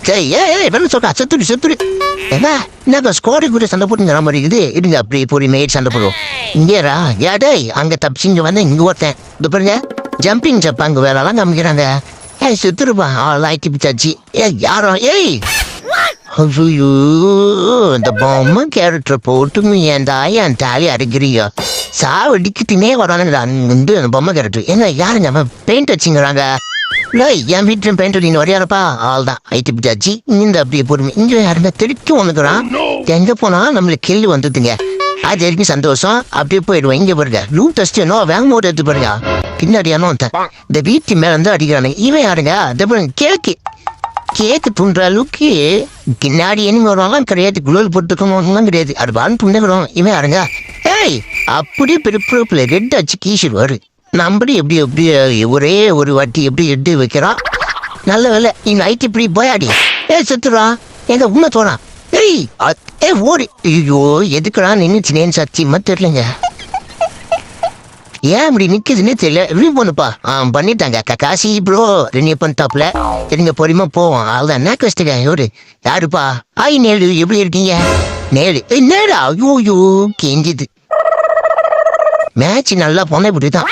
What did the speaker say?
சரி வேணும் சொல்றா செத்துடு என்ன ஸ்கோரி கூட சண்டை போட்டு மாதிரி இருக்குது இருங்க அப்படி பொறுமையே சண்டை போடுவோம் இங்கேரா ஏடே அங்க தப்பிச்சு வந்து இங்க ஒருத்தன் இது பாருங்க ஜம்பிங் ஜப் அங்க வேலைலாம் காமிக்கிறாங்க செத்துருப்பா ஆயிட்டு பிச்சாச்சு யாரோ ஐயோ இந்த பொம்மை கேரக்டர் போட்டு ஏன்டா என் தாலி அடிக்கிறீங்க சாவடிக்கிட்டுனே வரானுங்கடா வந்து அந்த பொம்மை கேரக்டர் என்ன யாருங்க அவன் பெயிண்ட் வச்சுங்கிறாங்க என் வீட்டு பெயிண்ட் அடிக்கணும் வரையாரப்பா ஆள் தான் ஐடி பிச்சாச்சு இந்த அப்படியே பொறுமை இங்க யாருங்க திருக்கி வந்துக்கிறான் எங்க போனா நம்மளுக்கு கேள்வி வந்துதுங்க அது வரைக்கும் சந்தோஷம் அப்படியே போயிடுவோம் இங்க பாருங்க ரூம் டெஸ்ட் என்ன வேக மோட்டு எடுத்து பாருங்க பின்னாடியானோ இந்த வீட்டு மேல இருந்து அடிக்கிறானுங்க இவன் யாருங்க கேக்கு துன்ற அளவுக்கு பின்னாடி என்ன வருவாங்க கிடையாது குளோல் போட்டுக்கணும் கிடையாது அது பான் புண்ணுக்கிறோம் இவன் யாருங்க அப்படியே பெருப்பில் ரெட் அச்சு கீசிடுவாரு நம்படி எப்படி ஒரே ஒரு வாட்டி எப்படி எட்டு வைக்கிறான் நல்ல வேலை இந்த ஐட்டி இப்படி போயாடி செத்துறா எங்க உண்மை தோணான் ஓடி ஐயோ எதுக்குடா நின்றுச்சுனேன்னு சத்தியமா தெரியலங்க ஏன் இப்படி நிக்குதுன்னு தெரியல ரிவ்யூ பண்ணுப்பா பண்ணிட்டாங்க காசி ப்ரோ ரெனியூ பண்ணிட்டாப்ல சரிங்க பொறுமா போவோம் அதுதான் என்ன கஷ்டங்க இவரு யாருப்பா நேரு எப்படி இருக்கீங்க நேரு ஐயோ கெஞ்சிது மேட்ச் நல்லா போன இப்படிதான்